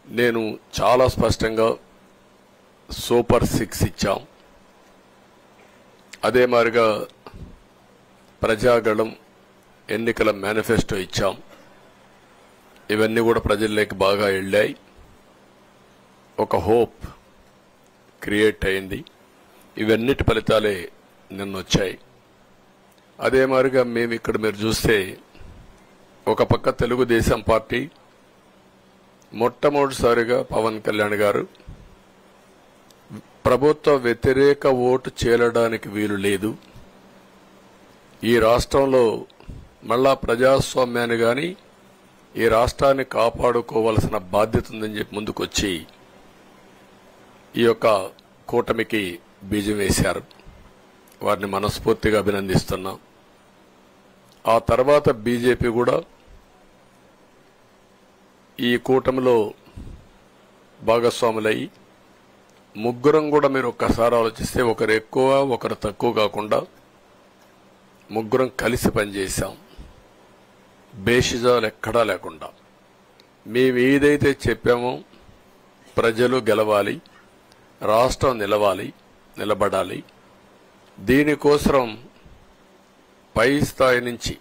నేను చాలా స్పష్టంగా సూపర్ 6 ఇచ్చాం. అదే మాదిరిగా ప్రజాగళం ఎన్నికల మేనిఫెస్టో ఇచ్చాం. ఇవన్నీ కూడా ప్రజల్లోకి బాగా వెళ్ళాయి. ఒక హోప్ క్రియేట్ అయింది. ఇవన్నిటి ఫలితాలే నిన్న వచ్చాయి. అదే మాదిరిగా మేము ఇక్కడ మీరు చూస్తే ఒక పక్క తెలుగుదేశం పార్టీ మొట్టమొదటిసారిగా పవన్ కళ్యాణ్ గారు ప్రభుత్వ వ్యతిరేక ఓటు చేరడానికి వీలు లేదు, ఈ రాష్ట్రంలో మళ్ళా ప్రజాస్వామ్యాన్ని గాని ఈ రాష్ట్రాన్ని కాపాడుకోవాల్సిన బాధ్యత ఉందని చెప్పి ముందుకొచ్చి ఈ యొక్క కూటమికి బీజం వేశారు. వారిని మనస్ఫూర్తిగా అభినందిస్తున్నాం. ఆ తర్వాత బీజేపీ కూడా ఈ కూటమిలో భాగస్వాములయ్యి ముగ్గురం కూడా మీరు ఒక్కసారి ఆలోచిస్తే ఒకరు ఎక్కువ ఒకరు తక్కువ కాకుండా ముగ్గురం కలిసి పనిచేశాం. బేషిజాలు ఎక్కడా లేకుండా మేము ఏదైతే చెప్పామో ప్రజలు గెలవాలి, రాష్ట్రం నిలబడాలి, దీనికోసం పై స్థాయి నుంచి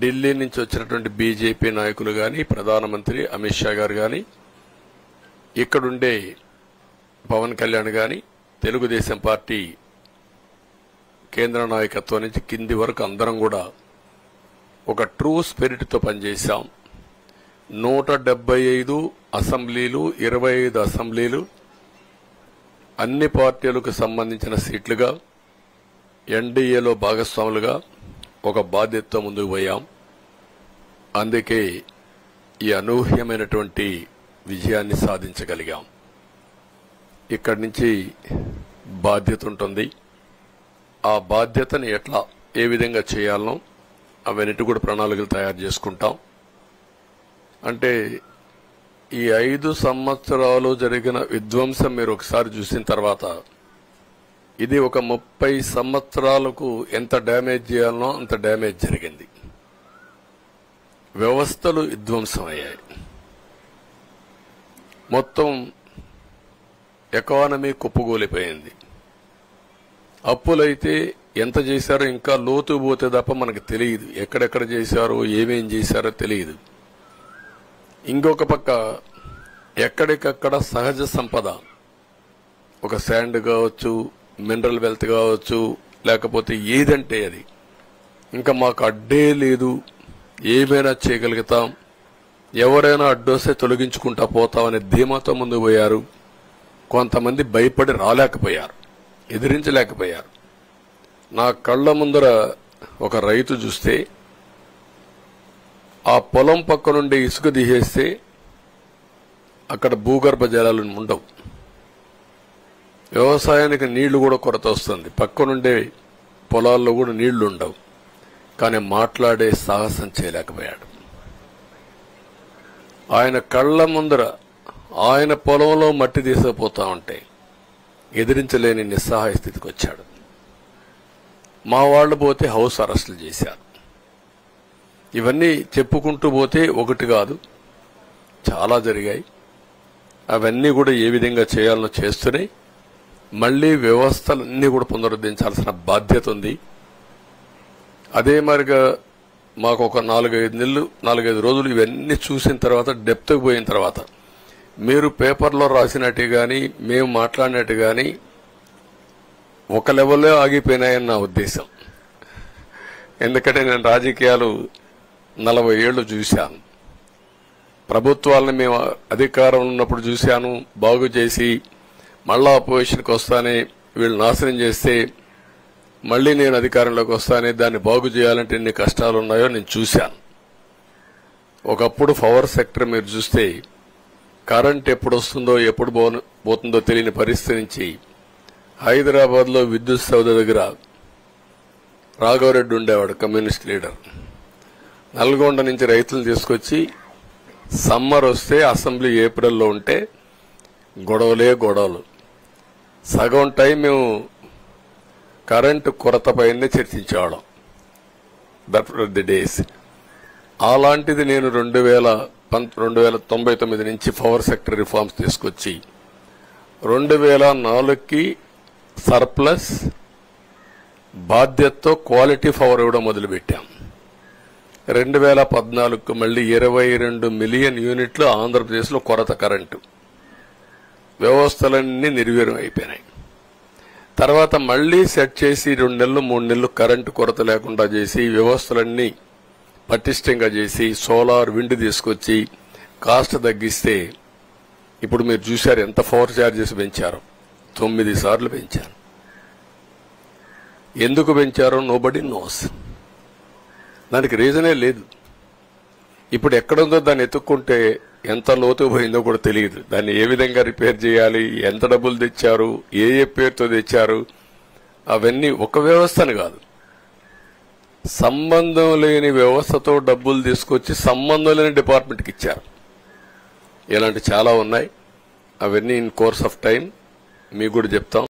ఢిల్లీ నుంచి వచ్చినటువంటి బీజేపీ నాయకులు గాని, ప్రధానమంత్రి అమిత్ షా గారు గాని, ఇక్కడుండే పవన్ కళ్యాణ్ గాని, తెలుగుదేశం పార్టీ కేంద్ర నాయకత్వం నుంచి కింది వరకు అందరం కూడా ఒక ట్రూ స్పిరిట్ తో పనిచేశాం. 175 అసెంబ్లీలు, 25 అసెంబ్లీలు అన్ని పార్టీలకు సంబంధించిన సీట్లుగా ఎన్డీఏలో భాగస్వాములుగా ఒక బాధ్యతతో ముందుకు పోయాం. అందుకే ఈ అనూహ్యమైనటువంటి విజయాన్ని సాధించగలిగాం. ఇక్కడి నుంచి బాధ్యత ఉంటుంది. ఆ బాధ్యతని ఏ విధంగా చేయాలనో అవన్నిటి కూడా ప్రణాళికలు తయారు చేసుకుంటాం. అంటే ఈ 5 సంవత్సరాలు జరిగిన విధ్వంసం మీరు ఒకసారి చూసిన తర్వాత ఇది ఒక 30 సంవత్సరాలకు ఎంత డ్యామేజ్ చేయాలనో అంత డ్యామేజ్ జరిగింది. వ్యవస్థలు విధ్వంసం అయ్యాయి. మొత్తం ఎకానమీ కుప్పగూలిపోయింది. అప్పులైతే ఎంత చేశారో ఇంకా లోతు పోతే తప్ప మనకు తెలియదు. ఎక్కడెక్కడ చేశారో ఏమేం చేశారో తెలియదు. ఇంకొక పక్క ఎక్కడికక్కడ సహజ సంపద, ఒక శాండ్ కావచ్చు, మినరల్ వెల్త్ కావచ్చు, లేకపోతే ఏదంటే అది ఇంకా మాకు అడ్డే లేదు, ఏమైనా చేయగలుగుతాం, ఎవరైనా అడ్డొస్తే తొలగించుకుంటా పోతామనే ధీమాతో ముందుకు పోయారు. కొంతమంది భయపడి రాలేకపోయారు, ఎదిరించలేకపోయారు. నా కళ్ల ముందర ఒక రైతు చూస్తే ఆ పొలం పక్క నుండి ఇసుక తీసేస్తే అక్కడ భూగర్భ జలాలు ఉండవు, వ్యవసాయానికి నీళ్లు కూడా కొరత వస్తుంది, పక్క నుండే పొలాల్లో కూడా నీళ్లు ఉండవు. కానీ మాట్లాడే సాహసం చేయలేకపోయాడు. ఆయన కళ్ల ముందర ఆయన పొలంలో మట్టి తీసుకుపోతా ఉంటే ఎదిరించలేని నిస్సహాయ స్థితికి వచ్చాడు. మా వాళ్లు పోతే హౌస్ అరెస్టులు చేశారు. ఇవన్నీ చెప్పుకుంటూ పోతే ఒకటి కాదు, చాలా జరిగాయి. అవన్నీ కూడా ఏ విధంగా చేయాలనో చేస్తూనే మళ్లీ వ్యవస్థలన్నీ కూడా పునరుద్ధరించాల్సిన బాధ్యత ఉంది. అదే మరిగా మాకు ఒక 4-5 రోజులు ఇవన్నీ చూసిన తర్వాత డెప్త్కి పోయిన తర్వాత మీరు పేపర్లో రాసినట్టు గాని మేము మాట్లాడినట్టు గాని ఒక లెవెల్లో ఆగిపోయినాయని నా ఉద్దేశం. ఎందుకంటే నేను రాజకీయాలు 40 ఏళ్లు చూశాను. ప్రభుత్వాలను మేము అధికారంలో ఉన్నప్పుడు చూశాను, బాగు చేసి మళ్ళా అపోజిషన్కి వస్తానే వీళ్ళు నాశనం చేస్తే మళ్లీ నేను అధికారంలోకి వస్తానే దాన్ని బాగు చేయాలంటే ఎన్ని కష్టాలు ఉన్నాయో నేను చూశాను. ఒకప్పుడు పవర్ సెక్టర్ మీరు చూస్తే కరెంట్ ఎప్పుడు వస్తుందో ఎప్పుడు పోతుందో తెలియని పరిస్థితి నుంచి హైదరాబాద్లో విద్యుత్ సౌధ దగ్గర రాఘవరెడ్డి ఉండేవాడు, కమ్యూనిస్ట్ లీడర్. నల్గొండ నుంచి రైతులను తీసుకొచ్చి సమ్మర్ వస్తే అసెంబ్లీ ఏప్రిల్లో ఉంటే గొడవలు. సగం టైం మేము కరెంటు కొరత పైనే చర్చించేవాళ్ళం. That were the days. అలాంటిది నేను 2099 నుంచి పవర్ సెక్టర్ రిఫార్మ్స్ తీసుకొచ్చి 2004కి సర్ప్లస్ బాధ్యతతో క్వాలిటీ పవర్ ఇవ్వడం మొదలుపెట్టాం. 2014కు మళ్ళీ 22 మిలియన్ యూనిట్లు ఆంధ్రప్రదేశ్లో కొరత కరెంటు. వ్యవస్థలన్నీ నిర్వీర్యం అయిపోయినాయి. తర్వాత మళ్లీ సెట్ చేసి 2 నెలలు 3 నెలలు కరెంటు కొరత లేకుండా చేసి వ్యవస్థలన్నీ పటిష్టంగా చేసి సోలార్ విండ్ తీసుకొచ్చి కాస్ట్ తగ్గిస్తే ఇప్పుడు మీరు చూశారు ఎంత పవర్ ఛార్జెస్ పెంచారు. 9 సార్లు పెంచారు. ఎందుకు పెంచారో నోబడీ నోస్. దానికి రీజనే లేదు. ఇప్పుడు ఎక్కడుందో దాన్ని ఎత్తుక్కుంటే ఎంత లోతు పోయిందో కూడా తెలియదు. దాన్ని ఏ విధంగా రిపేర్ చేయాలి, ఎంత డబ్బులు తెచ్చారు, ఏ పేరుతో తెచ్చారు, అవన్నీ ఒక వ్యవస్థను కాదు, సంబంధం లేని వ్యవస్థతో డబ్బులు తీసుకొచ్చి సంబంధం లేని డిపార్ట్మెంట్కి ఇచ్చారు. ఇలాంటి చాలా ఉన్నాయి. అవన్నీ ఇన్ కోర్స్ ఆఫ్ టైం మీకు కూడా చెప్తాం.